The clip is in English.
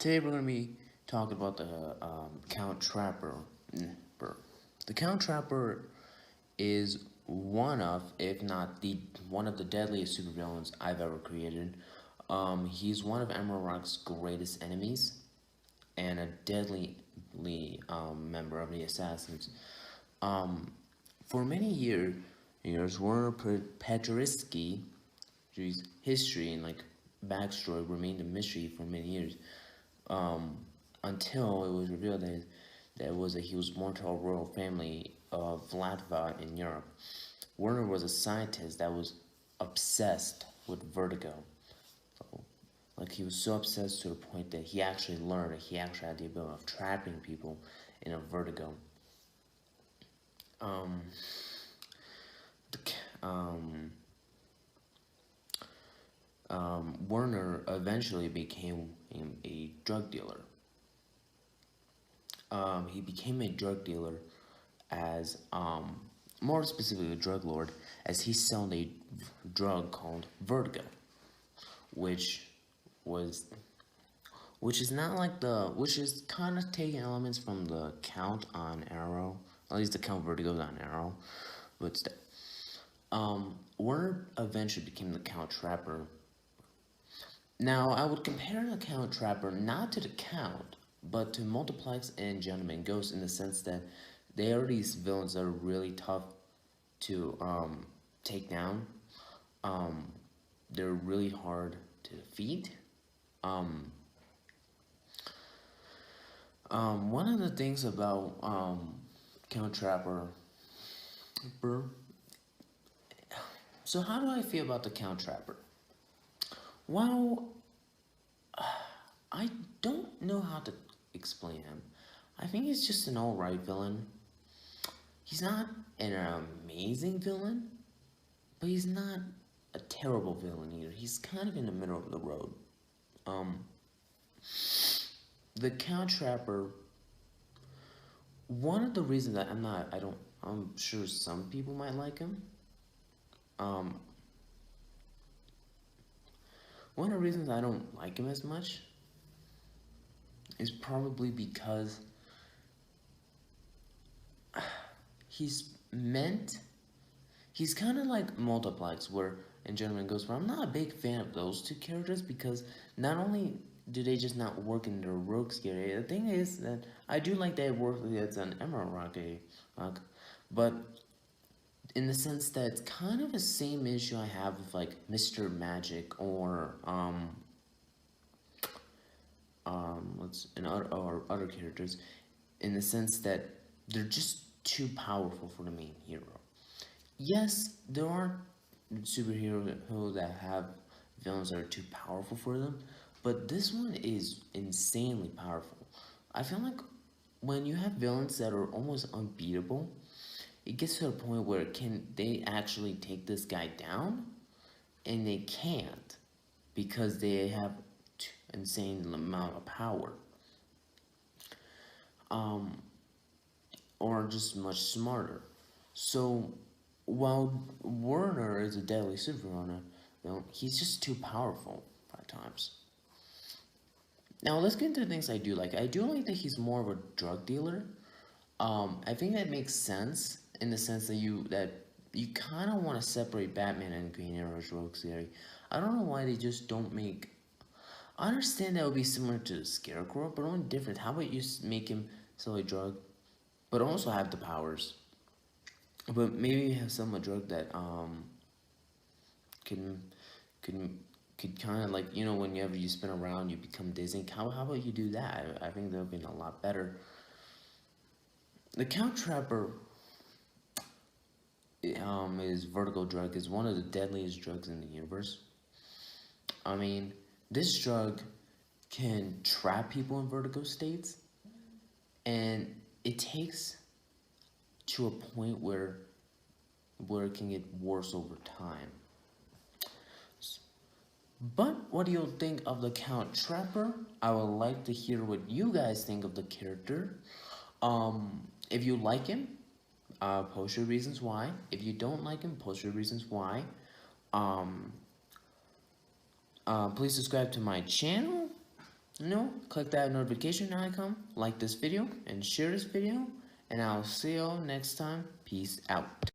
Today we're going to be talking about the Count Trapper. The Count Trapper is one of, if not the one of the deadliest supervillains I've ever created. He's one of Emerald Rock's greatest enemies and a deadly member of the Assassins. For many years, Werner Petriski, whose history and backstory remained a mystery for many years, until it was revealed that he was born to a royal family of Latva in Europe. Werner was a scientist that was obsessed with vertigo. So, he was so obsessed to the point that he actually learned that he actually had the ability of trapping people in a vertigo. Werner eventually became a drug dealer. He became a drug dealer as, more specifically a drug lord, as he sold a drug called vertigo, which is kind of taking elements from the Count on Arrow, at least the Count Vertigo's on Arrow, but still. Werner eventually became the Count Trapper. Now, I would compare the Count Trapper not to the Count, but to Multiplex and Gentleman Ghost, in the sense that they are these villains that are really tough to take down. They're really hard to defeat. One of the things about Count Trapper. So how do I feel about the Count Trapper? Well, I don't know how to explain him. I think he's just an alright villain. He's not an amazing villain, but he's not a terrible villain either. He's kind of in the middle of the road. The Count Trapper, one of the reasons that I'm sure some people might like him. One of the reasons I don't like him as much is probably because he's kind of like Multiplex, where in Gentleman Ghost, where I'm not a big fan of those two characters, because not only do they just not work in their rogues area, the thing is that I do like that it works as an Emerald Rock, but in the sense that it's kind of the same issue I have with Mr. Magic or other characters, in the sense that they're just too powerful for the main hero. Yes, there are superheroes that have villains that are too powerful for them, but this one is insanely powerful. I feel like when you have villains that are almost unbeatable, it gets to a point where can they actually take this guy down? And they can't, because they have insane amount of power. Or just much smarter. So while Werner is a deadly supervillain, he's just too powerful at times. Now let's get into the things I do like. I do like that he's more of a drug dealer. I think that makes sense in the sense that you kind of want to separate Batman and Green Arrow's rogues theory. I don't know why they just don't make. I understand that would be similar to Scarecrow, but only different. How about you make him sell a drug, but also have the powers? But maybe have some a drug that could kind of whenever you spin around you become dizzy. How about you do that? I think that would be a lot better. The Count Trapper his vertigo drug is one of the deadliest drugs in the universe. I mean, this drug can trap people in vertigo states, and it takes to a point where it can get worse over time. But what do you think of the Count Trapper? I would like to hear what you guys think of the character. If you like him, post your reasons why. If you don't like him, post your reasons why. Please subscribe to my channel. Click that notification icon, like this video, and share this video, and I'll see you all next time. Peace out.